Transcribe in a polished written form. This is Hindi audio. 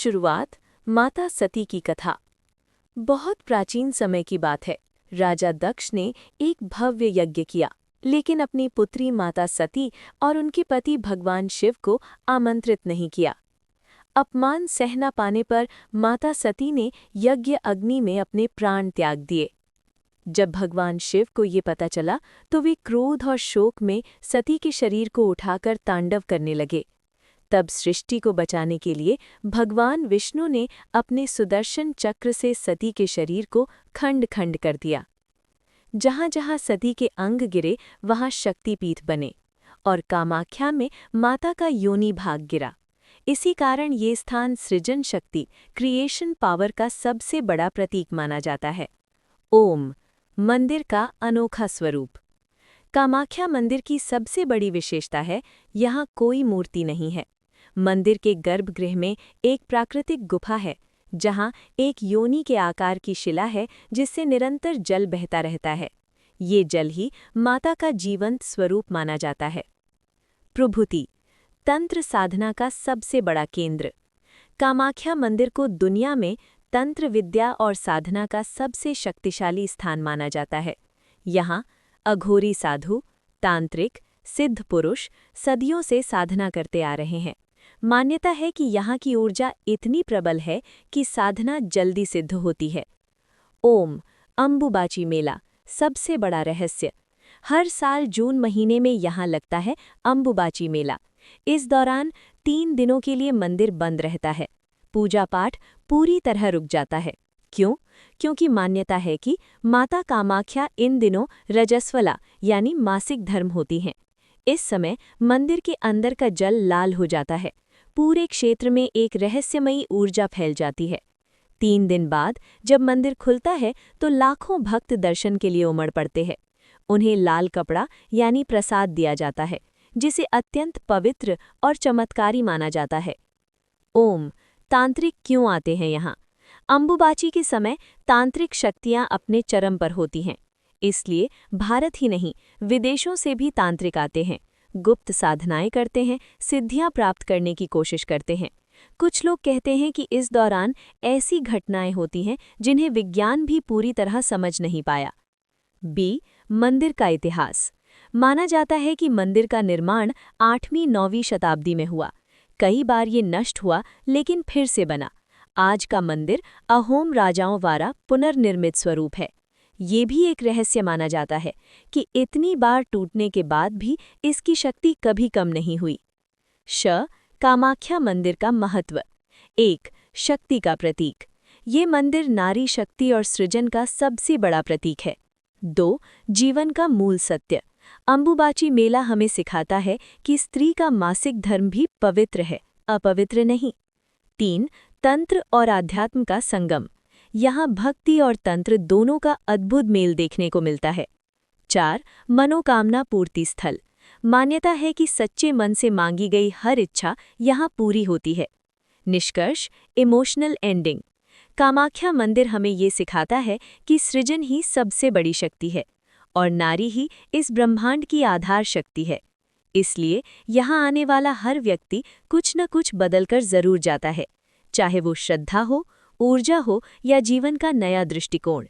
शुरुआत माता सती की कथा। बहुत प्राचीन समय की बात है। राजा दक्ष ने एक भव्य यज्ञ किया, लेकिन अपनी पुत्री माता सती और उनके पति भगवान शिव को आमंत्रित नहीं किया। अपमान सह न पाने पर माता सती ने यज्ञ अग्नि में अपने प्राण त्याग दिए। जब भगवान शिव को ये पता चला तो वे क्रोध और शोक में सती के शरीर को उठाकर तांडव करने लगे। तब सृष्टि को बचाने के लिए भगवान विष्णु ने अपने सुदर्शन चक्र से सती के शरीर को खंड खंड कर दिया। जहाँ जहाँ सती के अंग गिरे वहाँ शक्तिपीठ बने और कामाख्या में माता का योनि भाग गिरा। इसी कारण ये स्थान सृजन शक्ति, क्रिएशन पावर का सबसे बड़ा प्रतीक माना जाता है। ओम मंदिर का अनोखा स्वरूप। कामाख्या मंदिर की सबसे बड़ी विशेषता है यहाँ कोई मूर्ति नहीं है। मंदिर के गर्भगृह में एक प्राकृतिक गुफा है, जहाँ एक योनि के आकार की शिला है जिससे निरंतर जल बहता रहता है। ये जल ही माता का जीवंत स्वरूप माना जाता है। प्रभुति तंत्र साधना का सबसे बड़ा केंद्र। कामाख्या मंदिर को दुनिया में तंत्र विद्या और साधना का सबसे शक्तिशाली स्थान माना जाता है। यहाँ अघोरी साधु, तांत्रिक, सिद्ध पुरुष सदियों से साधना करते आ रहे हैं। मान्यता है कि यहाँ की ऊर्जा इतनी प्रबल है कि साधना जल्दी सिद्ध होती है। ओम अंबुबाची मेला सबसे बड़ा रहस्य। हर साल जून महीने में यहाँ लगता है अंबुबाची मेला। इस दौरान 3 दिनों के लिए मंदिर बंद रहता है। पूजा पाठ पूरी तरह रुक जाता है। क्यों? क्योंकि मान्यता है कि माता कामाख्या इन दिनों रजस्वला यानी मासिक धर्म होती हैं। इस समय मंदिर के अंदर का जल लाल हो जाता है। पूरे क्षेत्र में एक रहस्यमयी ऊर्जा फैल जाती है। 3 दिन बाद जब मंदिर खुलता है तो लाखों भक्त दर्शन के लिए उमड़ पड़ते हैं। उन्हें लाल कपड़ा यानी प्रसाद दिया जाता है, जिसे अत्यंत पवित्र और चमत्कारी माना जाता है। ओम तांत्रिक क्यों आते हैं यहाँ? अंबुबाची के समय तांत्रिक शक्तियाँ अपने चरम पर होती हैं। इसलिए भारत ही नहीं, विदेशों से भी तांत्रिक आते हैं, गुप्त साधनाएं करते हैं, सिद्धियां प्राप्त करने की कोशिश करते हैं। कुछ लोग कहते हैं कि इस दौरान ऐसी घटनाएं होती हैं जिन्हें विज्ञान भी पूरी तरह समझ नहीं पाया। बी मंदिर का इतिहास। माना जाता है कि मंदिर का निर्माण 8वीं-9वीं शताब्दी में हुआ। कई बार ये नष्ट हुआ लेकिन फिर से बना। आज का मंदिर अहोम राजाओं द्वारा पुनर्निर्मित स्वरूप है। ये भी एक रहस्य माना जाता है कि इतनी बार टूटने के बाद भी इसकी शक्ति कभी कम नहीं हुई। कामाख्या मंदिर का महत्व। 1 शक्ति का प्रतीक। ये मंदिर नारी शक्ति और सृजन का सबसे बड़ा प्रतीक है। 2 जीवन का मूल सत्य। अंबुबाची मेला हमें सिखाता है कि स्त्री का मासिक धर्म भी पवित्र है, अपवित्र नहीं। 3 तंत्र और आध्यात्म का संगम। यहाँ भक्ति और तंत्र दोनों का अद्भुत मेल देखने को मिलता है। 4 मनोकामना पूर्ति स्थल। मान्यता है कि सच्चे मन से मांगी गई हर इच्छा यहाँ पूरी होती है। निष्कर्ष इमोशनल एंडिंग। कामाख्या मंदिर हमें ये सिखाता है कि सृजन ही सबसे बड़ी शक्ति है और नारी ही इस ब्रह्मांड की आधार शक्ति है। इसलिए यहाँ आने वाला हर व्यक्ति कुछ न कुछ बदलकर जरूर जाता है, चाहे वो श्रद्धा हो, ऊर्जा हो या जीवन का नया दृष्टिकोण।